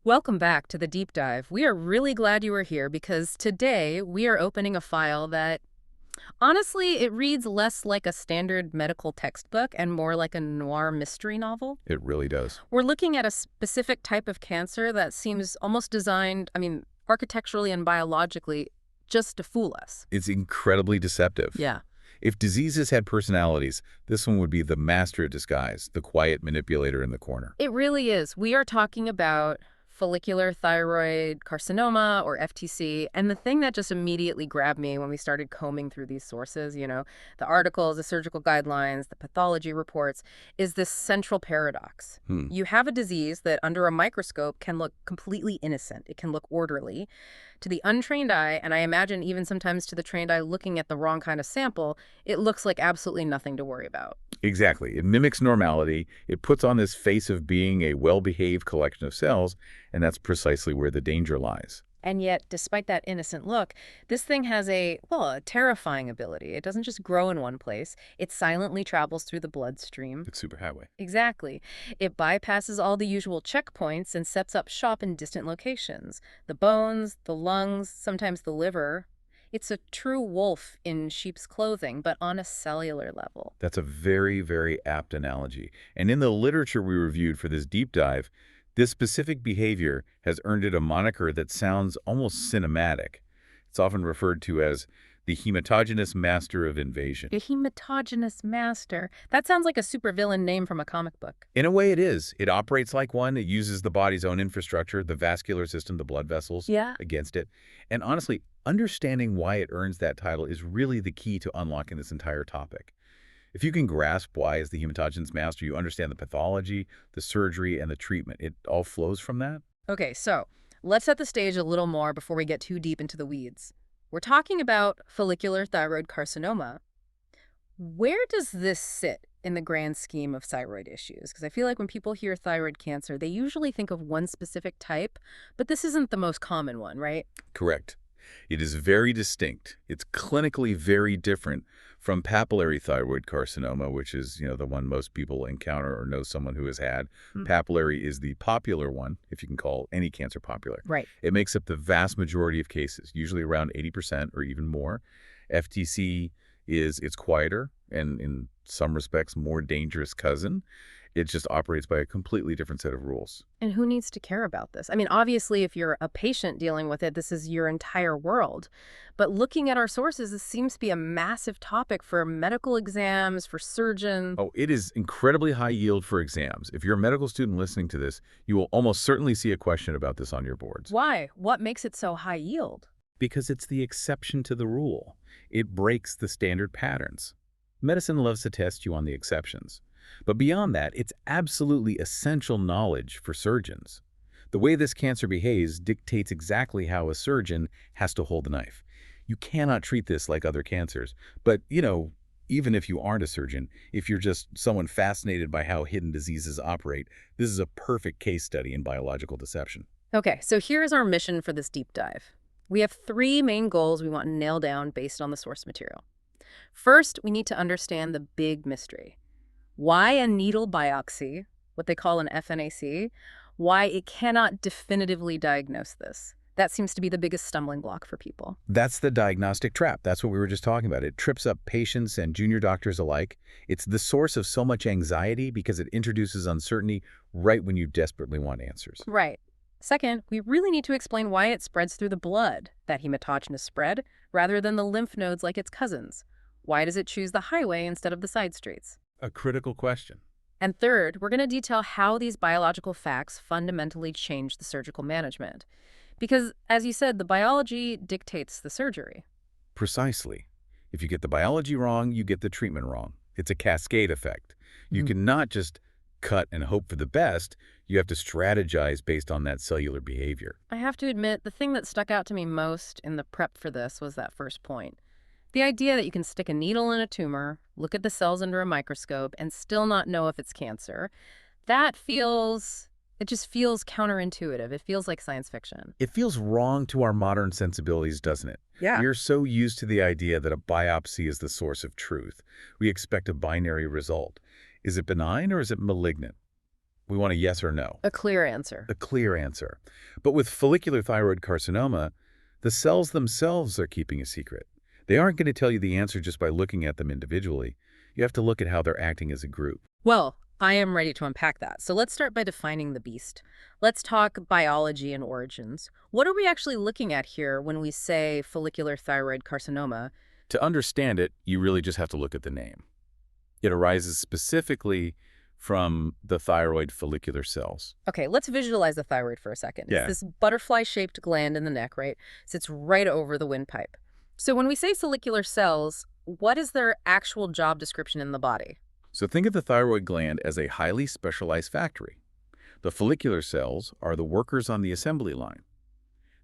Welcome back to the deep dive. We are really glad you are here because today we are opening a file that, honestly, it reads less like a standard medical textbook and more like a noir mystery novel. It really does. We're looking at a specific type of cancer that seems almost designed, architecturally and biologically, just to fool us. It's incredibly deceptive. Yeah. If diseases had personalities, this one would be the master of disguise, the quiet manipulator in the corner. It really is. We are talking about follicular thyroid carcinoma, or FTC, and the thing that just immediately grabbed me when we started combing through these sources, the articles, the surgical guidelines, the pathology reports, is this central paradox. You have a disease that under a microscope can look completely innocent. It can look orderly. To the untrained eye, and I imagine even sometimes to the trained eye looking at the wrong kind of sample, it looks like absolutely nothing to worry about. Exactly. It mimics normality. It puts on this face of being a well-behaved collection of cells, and that's precisely where the danger lies. And yet, despite that innocent look, this thing has a terrifying ability. It doesn't just grow in one place. It silently travels through the bloodstream. It's superhighway. Exactly. It bypasses all the usual checkpoints and sets up shop in distant locations. The bones, the lungs, sometimes the liver. It's a true wolf in sheep's clothing, but on a cellular level. That's a very, very apt analogy. And in the literature we reviewed for this deep dive, this specific behavior has earned it a moniker that sounds almost cinematic. It's often referred to as the hematogenous master of invasion. A hematogenous master. That sounds like a supervillain name from a comic book. In a way, it is. It operates like one. It uses the body's own infrastructure, the vascular system, the blood vessels, against it. And honestly, understanding why it earns that title is really the key to unlocking this entire topic. If you can grasp why as the hematogenous master, you understand the pathology, the surgery, and the treatment. It all flows from that. Okay, so let's set the stage a little more before we get too deep into the weeds. We're talking about follicular thyroid carcinoma. Where does this sit in the grand scheme of thyroid issues? Because I feel like when people hear thyroid cancer, they usually think of one specific type, but this isn't the most common one, right? Correct. It is very distinct. It's clinically very different from papillary thyroid carcinoma, which is, the one most people encounter or know someone who has had. Papillary is the popular one, if you can call any cancer popular. Right. It makes up the vast majority of cases, usually around 80% or even more. FTC it's quieter and in some respects more dangerous cousin. It just operates by a completely different set of rules. And who needs to care about this? Obviously, if you're a patient dealing with it, this is your entire world. But looking at our sources, this seems to be a massive topic for medical exams, for surgeons. Oh, it is incredibly high yield for exams. If you're a medical student listening to this, you will almost certainly see a question about this on your boards. Why? What makes it so high yield? Because it's the exception to the rule. It breaks the standard patterns. Medicine loves to test you on the exceptions. But beyond that, it's absolutely essential knowledge for surgeons. The way this cancer behaves dictates exactly how a surgeon has to hold the knife. You cannot treat this like other cancers. But, even if you aren't a surgeon, if you're just someone fascinated by how hidden diseases operate, this is a perfect case study in biological deception. Okay, so here's our mission for this deep dive. We have 3 main goals we want to nail down based on the source material. First, we need to understand the big mystery. Why a needle biopsy, what they call an FNAC, why it cannot definitively diagnose this. That seems to be the biggest stumbling block for people. That's the diagnostic trap. That's what we were just talking about. It trips up patients and junior doctors alike. It's the source of so much anxiety because it introduces uncertainty right when you desperately want answers. Right. Second, we really need to explain why it spreads through the blood, that hematogenous spread, rather than the lymph nodes like its cousins. Why does it choose the highway instead of the side streets? A critical question. And third, we're going to detail how these biological facts fundamentally change the surgical management. Because, as you said, the biology dictates the surgery. Precisely. If you get the biology wrong, you get the treatment wrong. It's a cascade effect. You cannot just cut and hope for the best. You have to strategize based on that cellular behavior. I have to admit, the thing that stuck out to me most in the prep for this was that first point. The idea that you can stick a needle in a tumor, look at the cells under a microscope, and still not know if it's cancer, it just feels counterintuitive. It feels like science fiction. It feels wrong to our modern sensibilities, doesn't it? Yeah. We're so used to the idea that a biopsy is the source of truth. We expect a binary result. Is it benign or is it malignant? We want a yes or no, A clear answer. a clear answer. But with follicular thyroid carcinoma, the cells themselves are keeping a secret. They aren't going to tell you the answer just by looking at them individually. You have to look at how they're acting as a group. Well, I am ready to unpack that. So let's start by defining the beast. Let's talk biology and origins. What are we actually looking at here when we say follicular thyroid carcinoma? To understand it, you really just have to look at the name. It arises specifically from the thyroid follicular cells. Okay, let's visualize the thyroid for a second. Yeah. It's this butterfly-shaped gland in the neck, right? Sits right over the windpipe. So when we say follicular cells, what is their actual job description in the body? So think of the thyroid gland as a highly specialized factory. The follicular cells are the workers on the assembly line.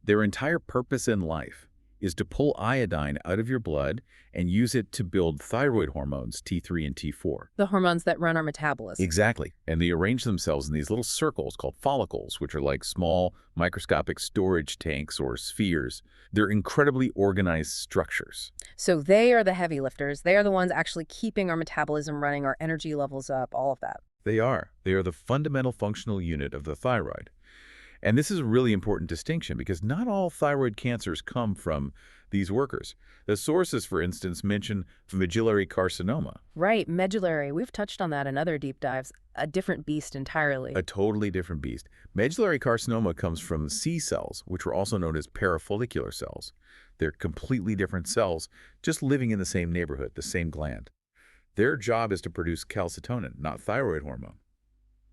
Their entire purpose in life is to pull iodine out of your blood and use it to build thyroid hormones, T3 and T4. The hormones that run our metabolism. Exactly. And they arrange themselves in these little circles called follicles, which are like small microscopic storage tanks or spheres. They're incredibly organized structures. So they are the heavy lifters. They are the ones actually keeping our metabolism running, our energy levels up, all of that. They are. They are the fundamental functional unit of the thyroid. And this is a really important distinction because not all thyroid cancers come from these workers. The sources, for instance, mention medullary carcinoma. Right, medullary. We've touched on that in other deep dives. A different beast entirely. A totally different beast. Medullary carcinoma comes from C cells, which are also known as parafollicular cells. They're completely different cells, just living in the same neighborhood, the same gland. Their job is to produce calcitonin, not thyroid hormone.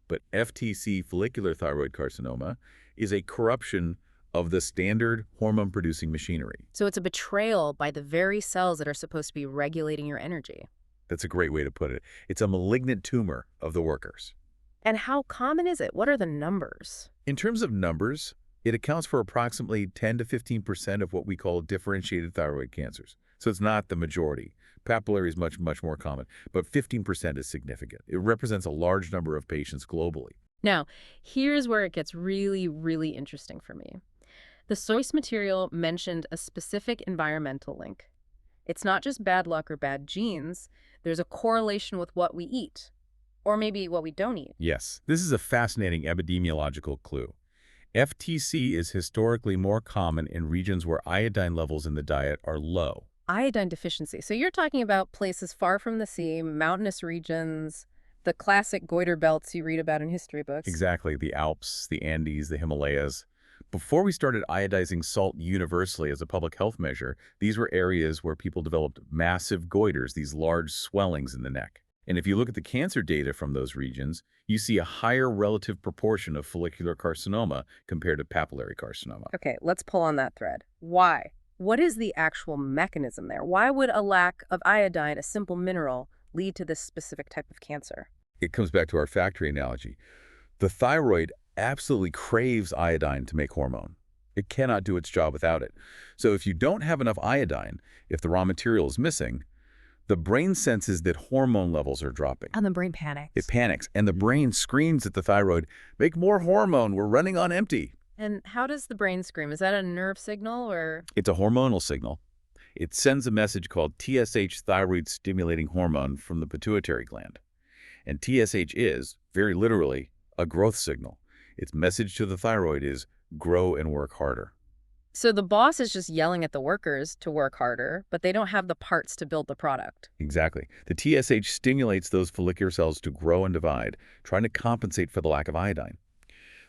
But FTC, follicular thyroid carcinoma, is a corruption of the standard hormone-producing machinery. So it's a betrayal by the very cells that are supposed to be regulating your energy. That's a great way to put it. It's a malignant tumor of the workers. And how common is it? What are the numbers? In terms of numbers, it accounts for approximately 10 to 15% of what we call differentiated thyroid cancers. So it's not the majority. Papillary is much, much more common, but 15% is significant. It represents a large number of patients globally. Now, here's where it gets really, really interesting for me. The source material mentioned a specific environmental link. It's not just bad luck or bad genes. There's a correlation with what we eat, or maybe what we don't eat. Yes, this is a fascinating epidemiological clue. FTC is historically more common in regions where iodine levels in the diet are low. Iodine deficiency. So you're talking about places far from the sea, mountainous regions, the classic goiter belts you read about in history books. Exactly, the Alps, the Andes, the Himalayas. Before we started iodizing salt universally as a public health measure, these were areas where people developed massive goiters, these large swellings in the neck. And if you look at the cancer data from those regions, you see a higher relative proportion of follicular carcinoma compared to papillary carcinoma. Okay, let's pull on that thread. Why? What is the actual mechanism there? Why would a lack of iodine, a simple mineral, lead to this specific type of cancer? It comes back to our factory analogy. The thyroid absolutely craves iodine to make hormone. It cannot do its job without it. So if you don't have enough iodine, if the raw material is missing, the brain senses that hormone levels are dropping. And the brain panics. It panics, and the brain screams at the thyroid, make more hormone, we're running on empty. And how does the brain scream? Is that a nerve signal or? It's a hormonal signal. It sends a message called TSH, thyroid stimulating hormone, from the pituitary gland. And TSH is, very literally, a growth signal. Its message to the thyroid is grow and work harder. So the boss is just yelling at the workers to work harder, but they don't have the parts to build the product. Exactly. The TSH stimulates those follicular cells to grow and divide, trying to compensate for the lack of iodine.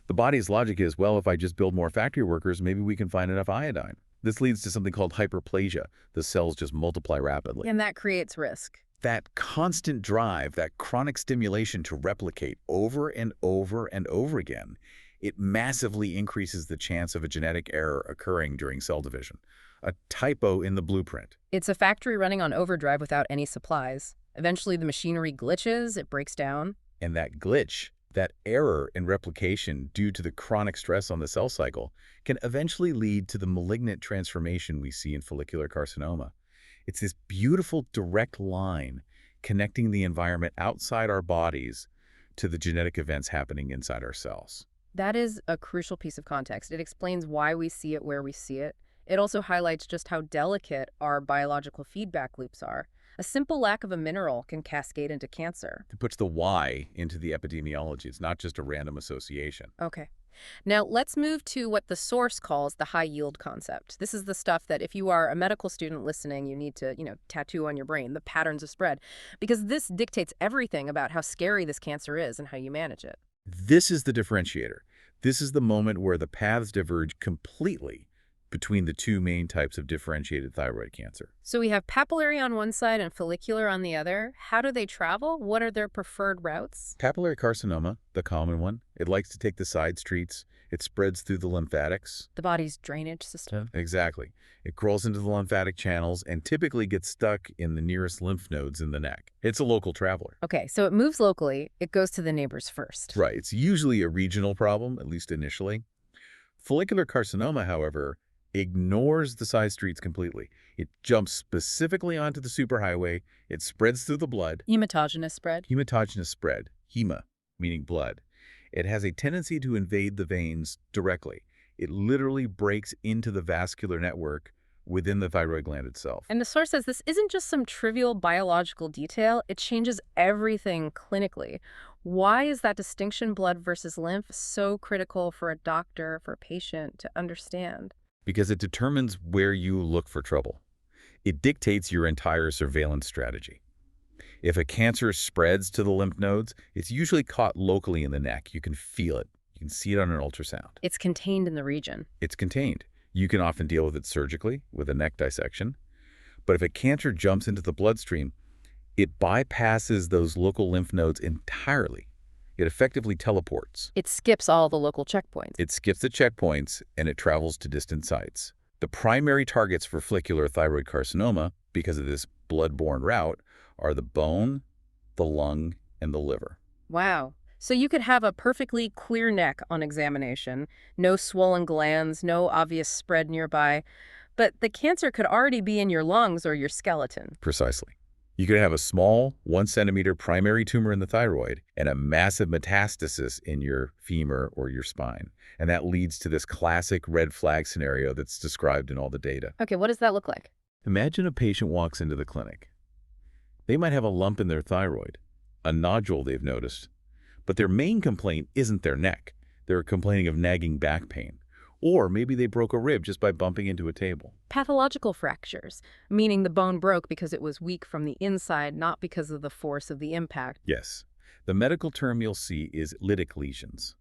The body's logic is, well, if I just build more factory workers, maybe we can find enough iodine. This leads to something called hyperplasia. The cells just multiply rapidly. And that creates risk. That constant drive, that chronic stimulation to replicate over and over and over again, it massively increases the chance of a genetic error occurring during cell division, a typo in the blueprint. It's a factory running on overdrive without any supplies. Eventually the machinery glitches, it breaks down. And that glitch, that error in replication due to the chronic stress on the cell cycle, can eventually lead to the malignant transformation we see in follicular carcinoma. It's this beautiful direct line connecting the environment outside our bodies to the genetic events happening inside our cells. That is a crucial piece of context. It explains why we see it where we see it. It also highlights just how delicate our biological feedback loops are, A simple lack of a mineral can cascade into cancer. It puts the why into the epidemiology. It's not just a random association. Okay. Now, let's move to what the source calls the high yield concept. This is the stuff that if you are a medical student listening, you need to, tattoo on your brain, the patterns of spread, because this dictates everything about how scary this cancer is and how you manage it. This is the differentiator. This is the moment where the paths diverge completely between the two main types of differentiated thyroid cancer. So we have papillary on one side and follicular on the other. How do they travel? What are their preferred routes? Papillary carcinoma, the common one, it likes to take the side streets. It spreads through the lymphatics. The body's drainage system. Exactly. It crawls into the lymphatic channels and typically gets stuck in the nearest lymph nodes in the neck. It's a local traveler. Okay, so it moves locally. It goes to the neighbors first. Right. It's usually a regional problem, at least initially. Follicular carcinoma, however, ignores the side streets completely. It jumps specifically onto the superhighway. It spreads through the blood. Hematogenous spread. Hematogenous spread, hema, meaning blood. It has a tendency to invade the veins directly. It literally breaks into the vascular network within the thyroid gland itself. And the source says this isn't just some trivial biological detail. It changes everything clinically. Why is that distinction, blood versus lymph, so critical for a doctor, for a patient to understand? Because it determines where you look for trouble. It dictates your entire surveillance strategy. If a cancer spreads to the lymph nodes, it's usually caught locally in the neck. You can feel it. You can see it on an ultrasound. It's contained in the region. It's contained. You can often deal with it surgically with a neck dissection. But if a cancer jumps into the bloodstream, it bypasses those local lymph nodes entirely. It effectively teleports. It skips all the local checkpoints. It skips the checkpoints and it travels to distant sites. The primary targets for follicular thyroid carcinoma, because of this blood-borne route, are the bone, the lung, and the liver. Wow. So you could have a perfectly clear neck on examination, no swollen glands, no obvious spread nearby, but the cancer could already be in your lungs or your skeleton. Precisely. You could have a small 1-centimeter primary tumor in the thyroid and a massive metastasis in your femur or your spine. And that leads to this classic red flag scenario that's described in all the data. Okay, what does that look like? Imagine a patient walks into the clinic. They might have a lump in their thyroid, a nodule they've noticed, but their main complaint isn't their neck. They're complaining of nagging back pain. Or maybe they broke a rib just by bumping into a table. Pathological fractures, meaning the bone broke because it was weak from the inside, not because of the force of the impact. Yes. The medical term you'll see is lytic lesions.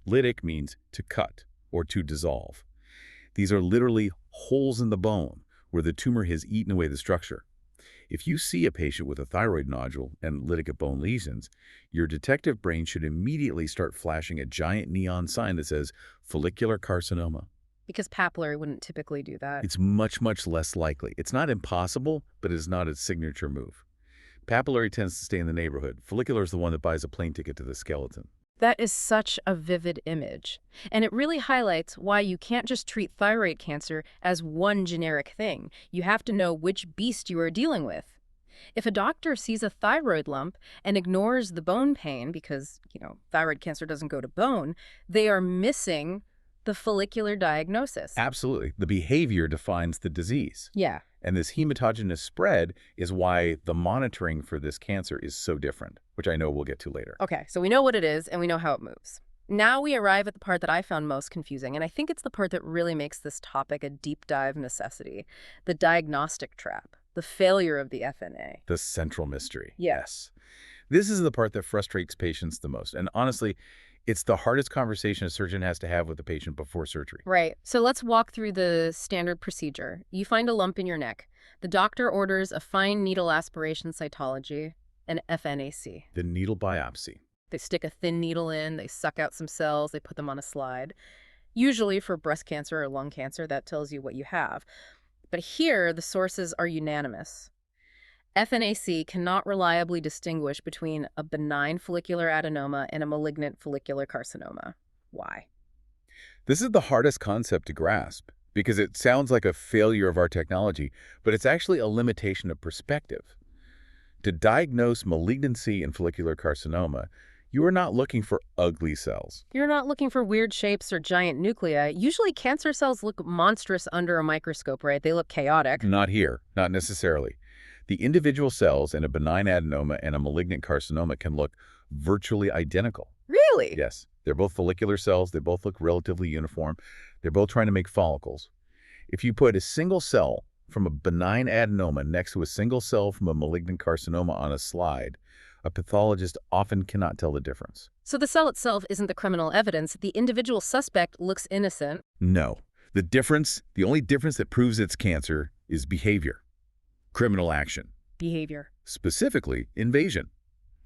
Lytic means to cut or to dissolve. These are literally holes in the bone where the tumor has eaten away the structure. If you see a patient with a thyroid nodule and lytic bone lesions, your detective brain should immediately start flashing a giant neon sign that says follicular carcinoma. Because papillary wouldn't typically do that. It's much, much less likely. It's not impossible, but it's not its signature move. Papillary tends to stay in the neighborhood. Follicular is the one that buys a plane ticket to the skeleton. That is such a vivid image. And it really highlights why you can't just treat thyroid cancer as one generic thing. You have to know which beast you are dealing with. If a doctor sees a thyroid lump and ignores the bone pain because, thyroid cancer doesn't go to bone, they are missing the follicular diagnosis. Absolutely. The behavior defines the disease. Yeah. And this hematogenous spread is why the monitoring for this cancer is so different, which I know we'll get to later. Okay, so we know what it is and we know how it moves. Now we arrive at the part that I found most confusing, and I think it's the part that really makes this topic a deep dive necessity. The diagnostic trap, the failure of the FNA. The central mystery. Yes. This is the part that frustrates patients the most. And honestly, it's the hardest conversation a surgeon has to have with the patient before surgery. Right. So let's walk through the standard procedure. You find a lump in your neck. The doctor orders a fine needle aspiration cytology, an FNAC. The needle biopsy. They stick a thin needle in, they suck out some cells, they put them on a slide. Usually for breast cancer or lung cancer, that tells you what you have. But here, the sources are unanimous. FNAC cannot reliably distinguish between a benign follicular adenoma and a malignant follicular carcinoma. Why? This is the hardest concept to grasp because it sounds like a failure of our technology, but it's actually a limitation of perspective. To diagnose malignancy in follicular carcinoma, you are not looking for ugly cells. You're not looking for weird shapes or giant nuclei. Usually cancer cells look monstrous under a microscope, right? They look chaotic. Not here, not necessarily. The individual cells in a benign adenoma and a malignant carcinoma can look virtually identical. Really? Yes, they're both follicular cells. They both look relatively uniform. They're both trying to make follicles. If you put a single cell from a benign adenoma next to a single cell from a malignant carcinoma on a slide, a pathologist often cannot tell the difference. So the cell itself isn't the criminal evidence. The individual suspect looks innocent. No. The only difference that proves it's cancer is behavior, criminal action, Behavior. specifically invasion.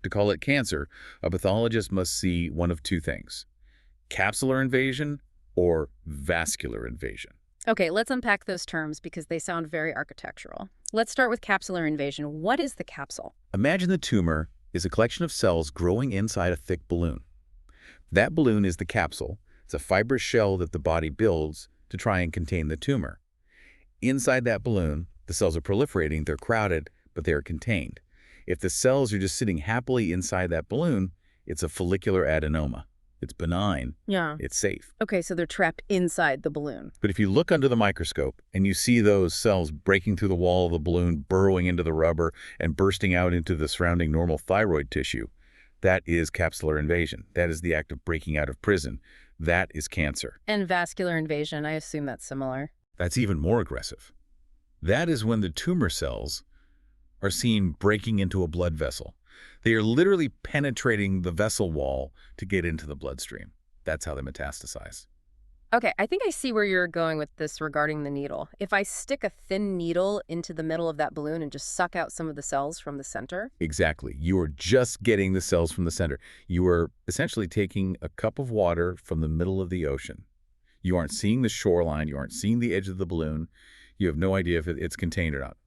To call it cancer, a pathologist must see one of two things: capsular invasion or vascular invasion. Okay, let's unpack those terms because they sound very architectural. Let's start with capsular invasion. What is the capsule? Imagine the tumor is a collection of cells growing inside a thick balloon. That balloon is the capsule. It's a fibrous shell that the body builds to try and contain the tumor. Inside that balloon, the cells are proliferating, they're crowded, but they are contained. If the cells are just sitting happily inside that balloon, it's a follicular adenoma. It's benign. Yeah. It's safe. Okay, so they're trapped inside the balloon. But if you look under the microscope and you see those cells breaking through the wall of the balloon, burrowing into the rubber, and bursting out into the surrounding normal thyroid tissue, that is capsular invasion. That is the act of breaking out of prison. That is cancer. And vascular invasion, I assume that's similar. That's even more aggressive. That is when the tumor cells are seen breaking into a blood vessel. They are literally penetrating the vessel wall to get into the bloodstream. That's how they metastasize. Okay, I think I see where you're going with this regarding the needle. If I stick a thin needle into the middle of that balloon and just suck out some of the cells from the center. Exactly. You are just getting the cells from the center. You are essentially taking a cup of water from the middle of the ocean. You aren't seeing the shoreline. You aren't seeing the edge of the balloon. You have no idea if it's contained or not.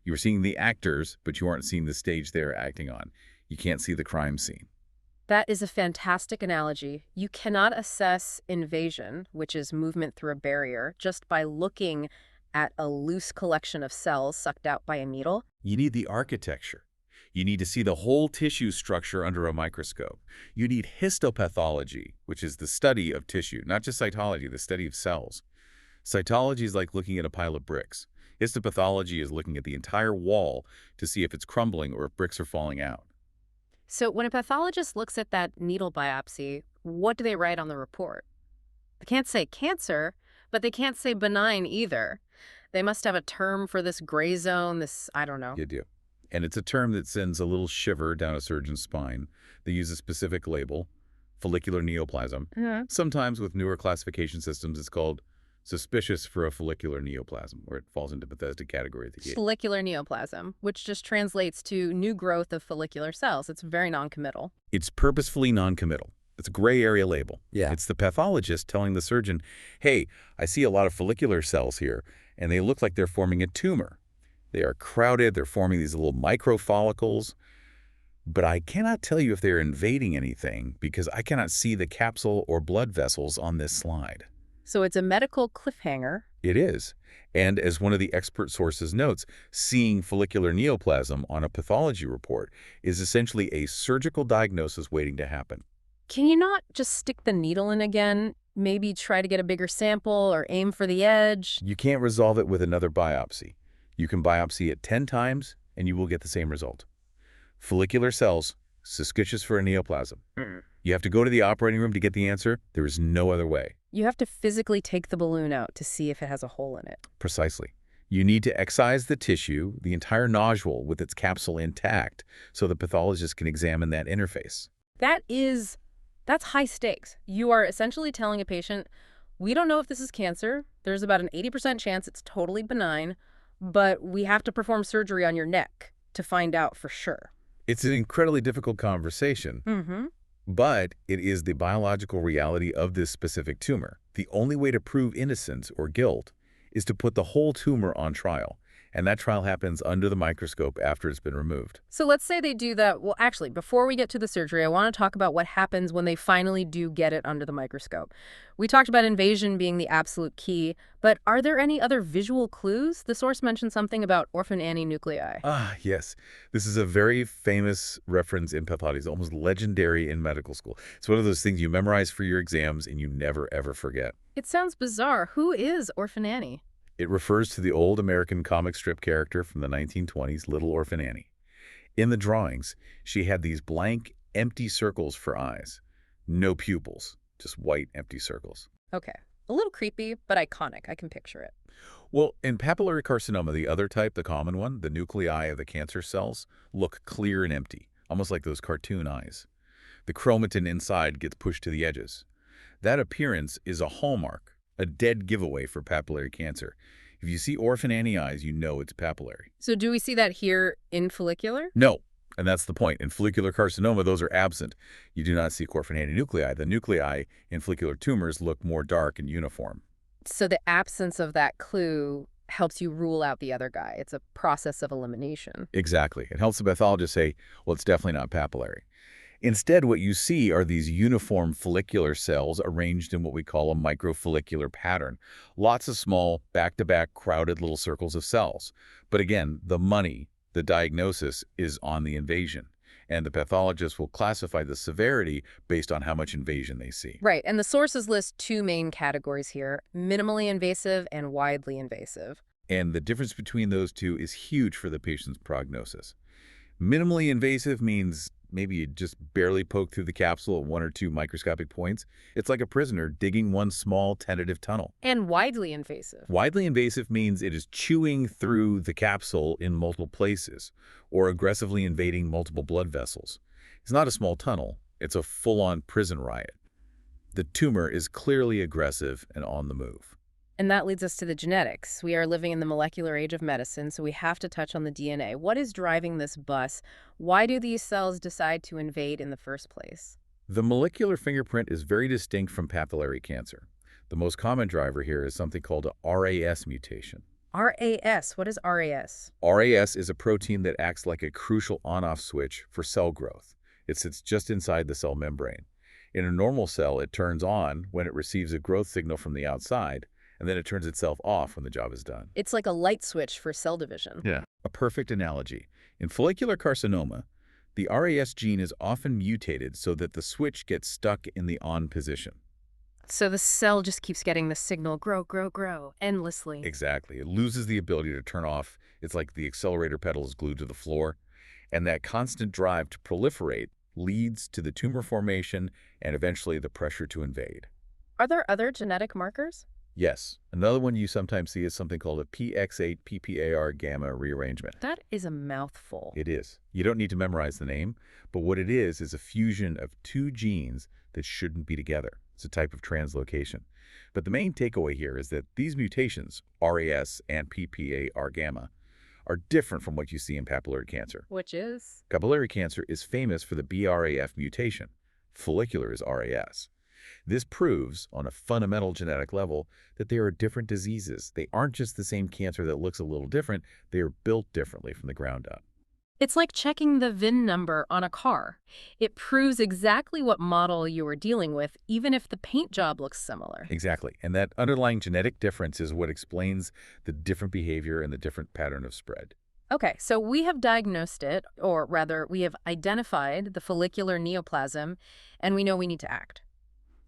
You are seeing the actors, but you aren't seeing the stage they're acting on. You can't see the crime scene. That is a fantastic analogy. You cannot assess invasion, which is movement through a barrier, just by looking at a loose collection of cells sucked out by a needle. You need the architecture. You need to see the whole tissue structure under a microscope. You need histopathology, which is the study of tissue, not just cytology, the study of cells. Cytology is like looking at a pile of bricks. Histopathology is looking at the entire wall to see if it's crumbling or if bricks are falling out. So when a pathologist looks at that needle biopsy, what do they write on the report? They can't say cancer, but they can't say benign either. They must have a term for this gray zone, this, I don't know. You do. And it's a term that sends a little shiver down a surgeon's spine. They use a specific label, follicular neoplasm. Yeah. Sometimes with newer classification systems, it's called suspicious for a follicular neoplasm, where it falls into Bethesda category. Follicular neoplasm, which just translates to new growth of follicular cells. It's very non-committal. It's purposefully non-committal. It's a gray area label. Yeah. It's the pathologist telling the surgeon, hey, I see a lot of follicular cells here, and they look like they're forming a tumor. They are crowded. They're forming these little microfollicles. But I cannot tell you if they're invading anything because I cannot see the capsule or blood vessels on this slide. So it's a medical cliffhanger. It is. And as one of the expert sources notes, seeing follicular neoplasm on a pathology report is essentially a surgical diagnosis waiting to happen. Can you not just stick the needle in again? Maybe try to get a bigger sample or aim for the edge? You can't resolve it with another biopsy. You can biopsy it 10 times and you will get the same result. Follicular cells, suspicious for a neoplasm. You have to go to the operating room to get the answer. There is no other way. You have to physically take the balloon out to see if it has a hole in it. Precisely. You need to excise the tissue, the entire nodule with its capsule intact, so the pathologist can examine that interface. That's high stakes. You are essentially telling a patient, we don't know if this is cancer. There's about an 80% chance it's totally benign, but we have to perform surgery on your neck to find out for sure. It's an incredibly difficult conversation. But it is the biological reality of this specific tumor. The only way to prove innocence or guilt is to put the whole tumor on trial. And that trial happens under the microscope after it's been removed. So let's say they do that. Well, actually, before we get to the surgery, I want to talk about what happens when they finally do get it under the microscope. We talked about invasion being the absolute key, but are there any other visual clues? The source mentioned something about orphan Annie nuclei. Ah, yes. This is a very famous reference in pathology. It's almost legendary in medical school. It's one of those things you memorize for your exams and you never, ever forget. It sounds bizarre. Who is orphan Annie? It refers to the old American comic strip character from the 1920s, Little Orphan Annie. In the drawings, she had these blank, empty circles for eyes. No pupils, just white, empty circles. Okay. A little creepy, but iconic. I can picture it. Well, in papillary carcinoma, the other type, the common one, the nuclei of the cancer cells look clear and empty, almost like those cartoon eyes. The chromatin inside gets pushed to the edges. That appearance is a hallmark, a dead giveaway for papillary cancer. If you see orphan Annie eyes, you know it's papillary. So do we see that here in follicular? No, and that's the point. In follicular carcinoma, those are absent. You do not see orphan Annie nuclei. The nuclei in follicular tumors look more dark and uniform. So the absence of that clue helps you rule out the other guy. It's a process of elimination. Exactly. It helps the pathologist say, well, it's definitely not papillary. Instead, what you see are these uniform follicular cells arranged in what we call a microfollicular pattern. Lots of small, back-to-back, crowded little circles of cells. But again, the money, the diagnosis, is on the invasion. And the pathologist will classify the severity based on how much invasion they see. Right, and the sources list two main categories here, minimally invasive and widely invasive. And the difference between those two is huge for the patient's prognosis. Minimally invasive means maybe you just barely poke through the capsule at one or two microscopic points. It's like a prisoner digging one small tentative tunnel. And widely invasive. Widely invasive means it is chewing through the capsule in multiple places or aggressively invading multiple blood vessels. It's not a small tunnel. It's a full-on prison riot. The tumor is clearly aggressive and on the move. And that leads us to the genetics. We are living in the molecular age of medicine, so we have to touch on the DNA. What is driving this bus? Why do these cells decide to invade in the first place? The molecular fingerprint is very distinct from papillary cancer. The most common driver here is something called a RAS mutation. RAS. What is RAS? RAS is a protein that acts like a crucial on-off switch for cell growth. It sits just inside the cell membrane. In a normal cell, it turns on when it receives a growth signal from the outside, and then it turns itself off when the job is done. It's like a light switch for cell division. Yeah. A perfect analogy. In follicular carcinoma, the RAS gene is often mutated so that the switch gets stuck in the on position. So the cell just keeps getting the signal, grow, grow, grow, endlessly. Exactly. It loses the ability to turn off. It's like the accelerator pedal is glued to the floor. And that constant drive to proliferate leads to the tumor formation and eventually the pressure to invade. Are there other genetic markers? Yes. Another one you sometimes see is something called a PX8 PPAR gamma rearrangement. That is a mouthful. It is. You don't need to memorize the name, but what it is a fusion of two genes that shouldn't be together. It's a type of translocation. But the main takeaway here is that these mutations, RAS and PPAR gamma, are different from what you see in papillary cancer. Which is? Papillary cancer is famous for the BRAF mutation. Follicular is RAS. This proves, on a fundamental genetic level, that they are different diseases. They aren't just the same cancer that looks a little different. They are built differently from the ground up. It's like checking the VIN number on a car. It proves exactly what model you are dealing with, even if the paint job looks similar. Exactly. And that underlying genetic difference is what explains the different behavior and the different pattern of spread. Okay, so we have diagnosed it, or rather, we have identified the follicular neoplasm, and we know we need to act.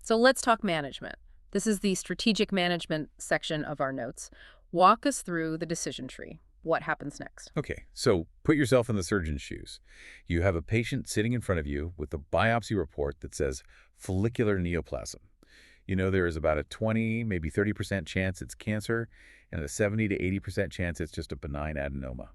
So let's talk management. This is the strategic management section of our notes. Walk us through the decision tree. What happens next? Okay, so put yourself in the surgeon's shoes. You have a patient sitting in front of you with a biopsy report that says follicular neoplasm. You know there is about a 20, maybe 30% chance it's cancer, and a 70 to 80% chance it's just a benign adenoma.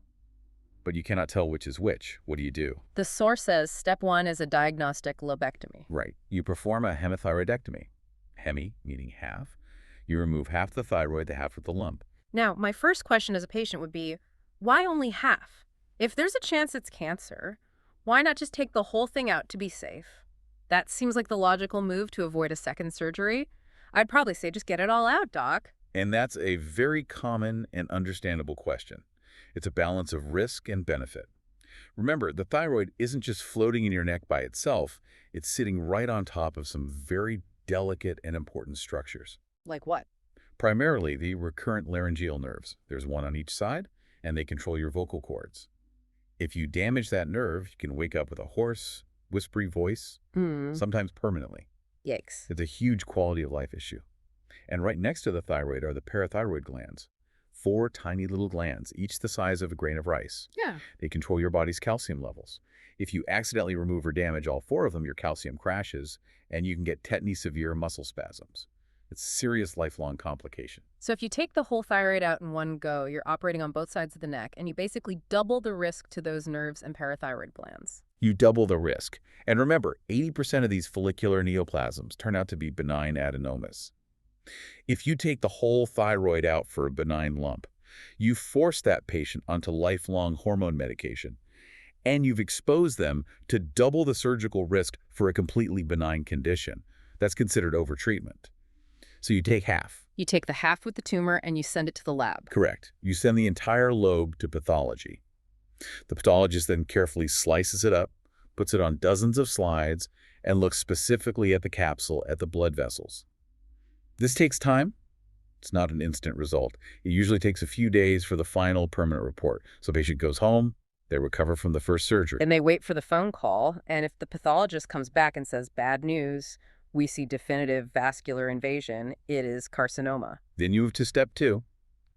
But you cannot tell which is which. What do you do? The source says step 1 is a diagnostic lobectomy. Right. You perform a hemathyroidectomy. Hemi, meaning half. You remove half the thyroid, the half of the lump. Now, my first question as a patient would be, why only half? If there's a chance it's cancer, why not just take the whole thing out to be safe? That seems like the logical move to avoid a second surgery. I'd probably say just get it all out, doc. And that's a very common and understandable question. It's a balance of risk and benefit. Remember, the thyroid isn't just floating in your neck by itself. It's sitting right on top of some very delicate and important structures. Like what? Primarily the recurrent laryngeal nerves. There's one on each side, and they control your vocal cords. If you damage that nerve, you can wake up with a hoarse, whispery voice, sometimes permanently. Yikes. It's a huge quality of life issue. And right next to the thyroid are the parathyroid glands. 4 tiny little glands, each the size of a grain of rice. Yeah. They control your body's calcium levels. If you accidentally remove or damage all 4 of them, your calcium crashes, and you can get tetany severe muscle spasms. It's a serious lifelong complication. So if you take the whole thyroid out in one go, you're operating on both sides of the neck, and you basically double the risk to those nerves and parathyroid glands. You double the risk. And remember, 80% of these follicular neoplasms turn out to be benign adenomas. If you take the whole thyroid out for a benign lump, you force that patient onto lifelong hormone medication, and you've exposed them to double the surgical risk for a completely benign condition. That's considered overtreatment. So you take half. You take the half with the tumor and you send it to the lab. Correct. You send the entire lobe to pathology. The pathologist then carefully slices it up, puts it on dozens of slides, and looks specifically at the capsule, at the blood vessels. This takes time. It's not an instant result. It usually takes a few days for the final permanent report. So the patient goes home, they recover from the first surgery. And they wait for the phone call, and if the pathologist comes back and says, bad news, we see definitive vascular invasion, it is carcinoma. Then you move to step 2,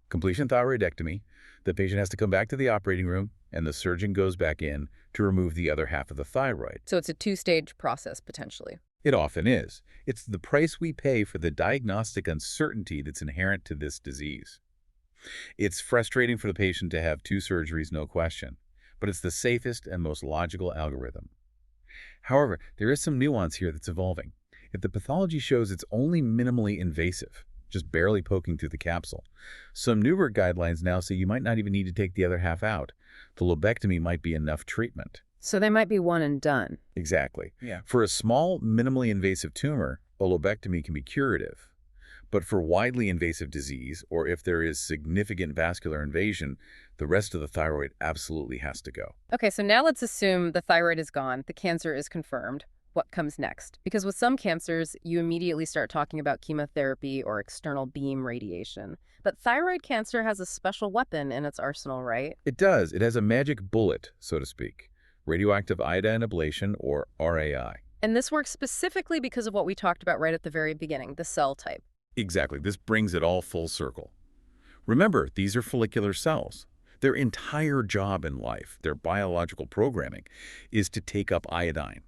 completion thyroidectomy. The patient has to come back to the operating room, and the surgeon goes back in to remove the other half of the thyroid. So it's a 2-stage process, potentially. It often is. It's the price we pay for the diagnostic uncertainty that's inherent to this disease. It's frustrating for the patient to have 2 surgeries, no question, but it's the safest and most logical algorithm. However, there is some nuance here that's evolving. If the pathology shows it's only minimally invasive, just barely poking through the capsule, some newer guidelines now say you might not even need to take the other half out. The lobectomy might be enough treatment. So they might be one and done. Exactly. Yeah. For a small, minimally invasive tumor, a lobectomy can be curative. But for widely invasive disease, or if there is significant vascular invasion, the rest of the thyroid absolutely has to go. Okay, so now let's assume the thyroid is gone, the cancer is confirmed. What comes next? Because with some cancers, you immediately start talking about chemotherapy or external beam radiation. But thyroid cancer has a special weapon in its arsenal, right? It does. It has a magic bullet, so to speak. Radioactive iodine ablation, or RAI. And this works specifically because of what we talked about right at the very beginning, the cell type. Exactly. This brings it all full circle. Remember, these are follicular cells. Their entire job in life, their biological programming, is to take up iodine.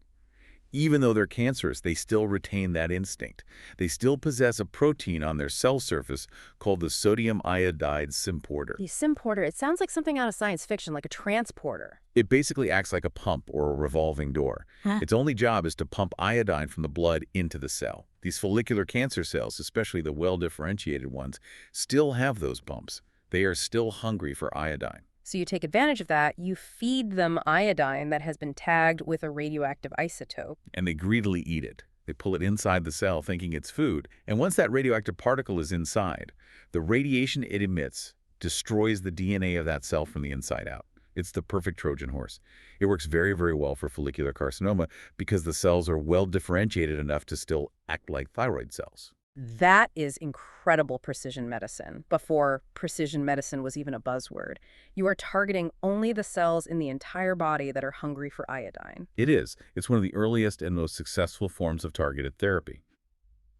Even though they're cancerous, they still retain that instinct. They still possess a protein on their cell surface called the sodium iodide symporter. The symporter, it sounds like something out of science fiction, like a transporter. It basically acts like a pump or a revolving door. Its only job is to pump iodine from the blood into the cell. These follicular cancer cells, especially the well-differentiated ones, still have those pumps. They are still hungry for iodine. So you take advantage of that, you feed them iodine that has been tagged with a radioactive isotope. And they greedily eat it. They pull it inside the cell thinking it's food. And once that radioactive particle is inside, the radiation it emits destroys the DNA of that cell from the inside out. It's the perfect Trojan horse. It works very, very well for follicular carcinoma because the cells are well differentiated enough to still act like thyroid cells. That is incredible precision medicine, before precision medicine was even a buzzword. You are targeting only the cells in the entire body that are hungry for iodine. It is. It's one of the earliest and most successful forms of targeted therapy.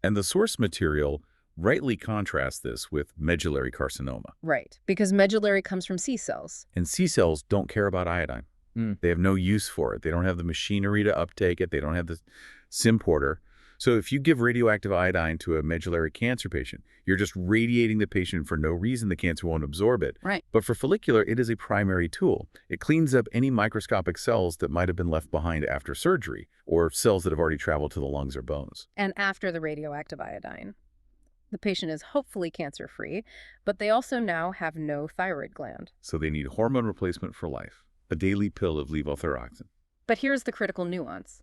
And the source material rightly contrasts this with medullary carcinoma. Right, because medullary comes from C cells. And C cells don't care about iodine. They have no use for it. They don't have the machinery to uptake it. They don't have the symporter. So if you give radioactive iodine to a medullary cancer patient, you're just radiating the patient for no reason. The cancer won't absorb it. Right. But for follicular, it is a primary tool. It cleans up any microscopic cells that might have been left behind after surgery, or cells that have already traveled to the lungs or bones. And after the radioactive iodine, the patient is hopefully cancer-free, but they also now have no thyroid gland. So they need hormone replacement for life, a daily pill of levothyroxine. But here's the critical nuance.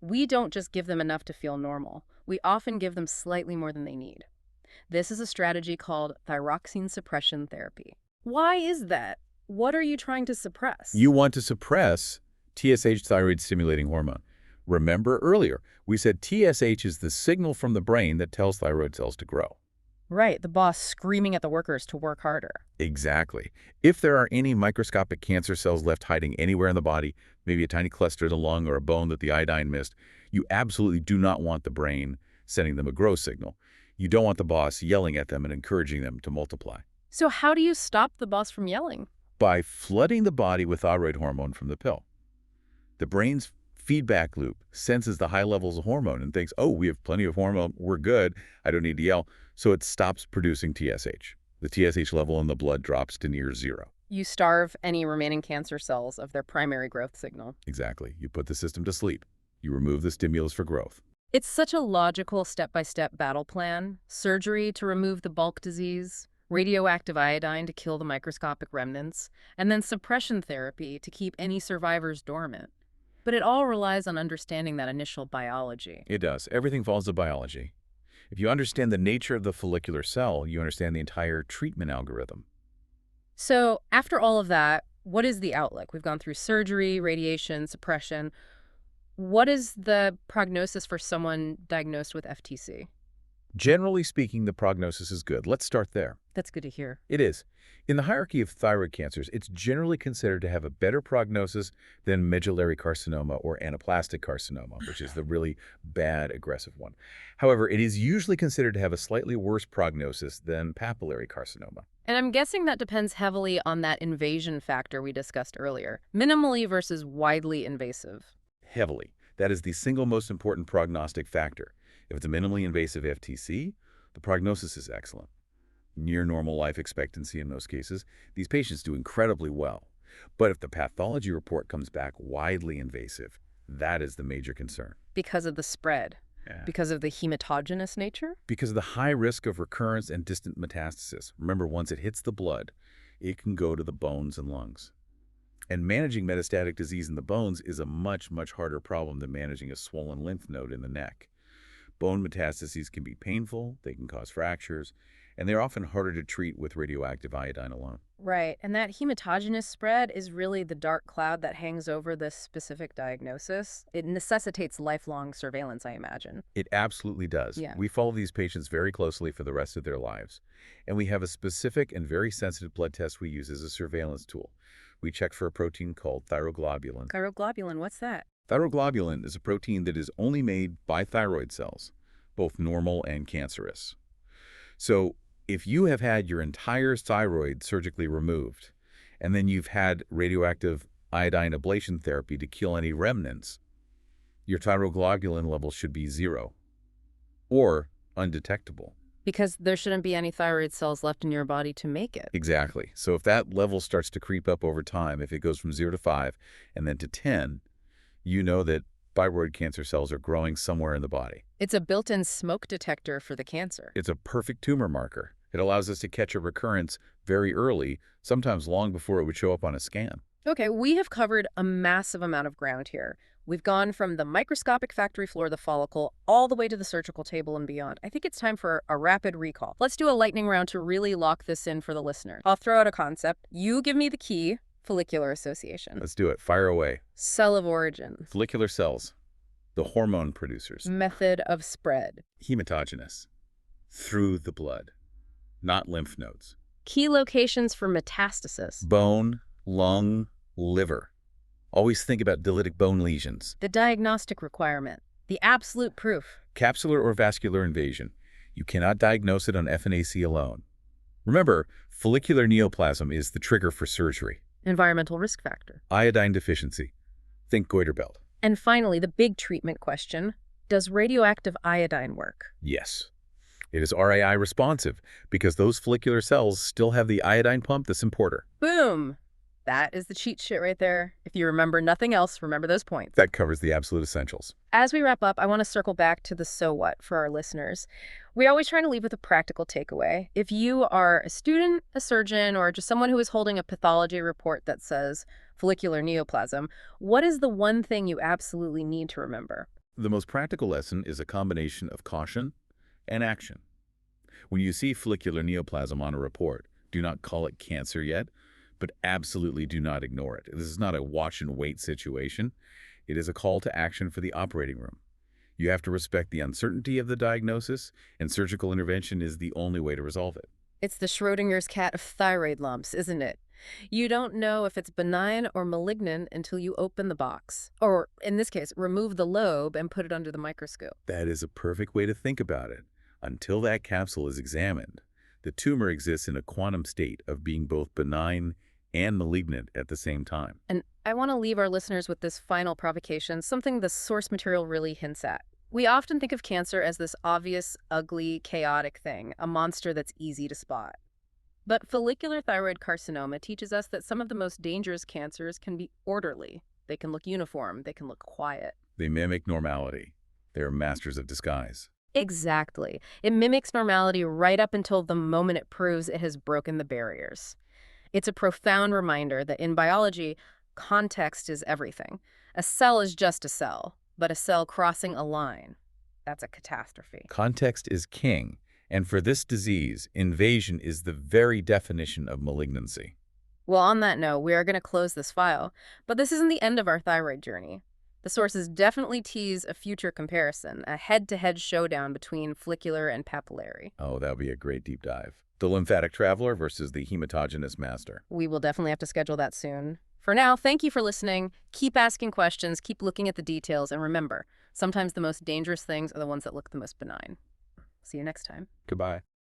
We don't just give them enough to feel normal. We often give them slightly more than they need. This is a strategy called thyroxine suppression therapy. Why is that? What are you trying to suppress? You want to suppress TSH, thyroid-stimulating hormone. Remember earlier, we said TSH is the signal from the brain that tells thyroid cells to grow. Right, the boss screaming at the workers to work harder. Exactly. If there are any microscopic cancer cells left hiding anywhere in the body, maybe a tiny cluster in the lung or a bone that the iodine missed, you absolutely do not want the brain sending them a grow signal. You don't want the boss yelling at them and encouraging them to multiply. So how do you stop the boss from yelling? By flooding the body with thyroid hormone from the pill. The brain's feedback loop senses the high levels of hormone and thinks, oh, we have plenty of hormone, we're good, I don't need to yell. So it stops producing TSH. The TSH level in the blood drops to near zero. You starve any remaining cancer cells of their primary growth signal. Exactly. You put the system to sleep. You remove the stimulus for growth. It's such a logical step-by-step battle plan. Surgery to remove the bulk disease, radioactive iodine to kill the microscopic remnants, and then suppression therapy to keep any survivors dormant. But it all relies on understanding that initial biology. It does. Everything follows the biology. If you understand the nature of the follicular cell, you understand the entire treatment algorithm. So after all of that, what is the outlook? We've gone through surgery, radiation, suppression. What is the prognosis for someone diagnosed with FTC? Generally speaking, the prognosis is good. Let's start there. That's good to hear. It is. In the hierarchy of thyroid cancers, it's generally considered to have a better prognosis than medullary carcinoma or anaplastic carcinoma, which is the really bad, aggressive one. However, it is usually considered to have a slightly worse prognosis than papillary carcinoma. And I'm guessing that depends heavily on that invasion factor we discussed earlier. Minimally versus widely invasive. Heavily. That is the single most important prognostic factor. If it's a minimally invasive FTC, the prognosis is excellent. Near normal life expectancy in most cases, these patients do incredibly well. But if the pathology report comes back widely invasive, that is the major concern. Because of the spread. Yeah. Because of the hematogenous nature? Because of the high risk of recurrence and distant metastasis. Remember, once it hits the blood, it can go to the bones and lungs. And managing metastatic disease in the bones is a much, much harder problem than managing a swollen lymph node in the neck. Bone metastases can be painful, they can cause fractures, and they're often harder to treat with radioactive iodine alone. Right, and that hematogenous spread is really the dark cloud that hangs over this specific diagnosis. It necessitates lifelong surveillance, I imagine. It absolutely does. Yeah. We follow these patients very closely for the rest of their lives. And we have a specific and very sensitive blood test we use as a surveillance tool. We check for a protein called thyroglobulin. Thyroglobulin, what's that? Thyroglobulin is a protein that is only made by thyroid cells, both normal and cancerous. So if you have had your entire thyroid surgically removed, and then you've had radioactive iodine ablation therapy to kill any remnants, your thyroglobulin level should be 0 or undetectable. Because there shouldn't be any thyroid cells left in your body to make it. Exactly. So if that level starts to creep up over time, if it goes from 0 to 5 and then to 10, you know that thyroid cancer cells are growing somewhere in the body. It's a built-in smoke detector for the cancer. It's a perfect tumor marker. It allows us to catch a recurrence very early, sometimes long before it would show up on a scan. Okay, we have covered a massive amount of ground here. We've gone from the microscopic factory floor of the follicle all the way to the surgical table and beyond. I think it's time for a rapid recall. Let's do a lightning round to really lock this in for the listener. I'll throw out a concept. You give me the key. Follicular association. Let's do it. Fire away. Cell of origin. Follicular cells, the hormone producers. Method of spread. Hematogenous, through the blood, not lymph nodes. Key locations for metastasis. Bone, lung, liver. Always think about dendritic bone lesions. The diagnostic requirement. The absolute proof. Capsular or vascular invasion. You cannot diagnose it on FNAC alone. Remember, follicular neoplasm is the trigger for surgery. Environmental risk factor. Iodine deficiency. Think goiter belt. And finally, the big treatment question. Does radioactive iodine work? Yes. It is RAI responsive because those follicular cells still have the iodine pump that's importer. Boom! That is the cheat sheet right there. If you remember nothing else, remember those points. That covers the absolute essentials. As we wrap up, I want to circle back to the so what for our listeners. We always try to leave with a practical takeaway. If you are a student, a surgeon, or just someone who is holding a pathology report that says follicular neoplasm, what is the one thing you absolutely need to remember? The most practical lesson is a combination of caution and action. When you see follicular neoplasm on a report, do not call it cancer yet, but absolutely do not ignore it. This is not a watch and wait situation. It is a call to action for the operating room. You have to respect the uncertainty of the diagnosis, and surgical intervention is the only way to resolve it. It's the Schrodinger's cat of thyroid lumps, isn't it? You don't know if it's benign or malignant until you open the box. Or, in this case, remove the lobe and put it under the microscope. That is a perfect way to think about it. Until that capsule is examined, The tumor exists in a quantum state of being both benign and malignant at the same time. And I want to leave our listeners with this final provocation, something the source material really hints at. We often think of cancer as this obvious, ugly, chaotic thing, a monster that's easy to spot. But follicular thyroid carcinoma teaches us that some of the most dangerous cancers can be orderly. They can look uniform, they can look quiet. They mimic normality. They are masters of disguise. Exactly. It mimics normality right up until the moment it proves it has broken the barriers. It's a profound reminder that in biology, context is everything. A cell is just a cell, but a cell crossing a line, that's a catastrophe. Context is king, and for this disease, invasion is the very definition of malignancy. Well, on that note, we are going to close this file, but this isn't the end of our thyroid journey. The sources definitely tease a future comparison, a head-to-head showdown between follicular and papillary. Oh, that would be a great deep dive. The lymphatic traveler versus the hematogenous master. We will definitely have to schedule that soon. For now, thank you for listening. Keep asking questions, keep looking at the details, and remember, sometimes the most dangerous things are the ones that look the most benign. See you next time. Goodbye.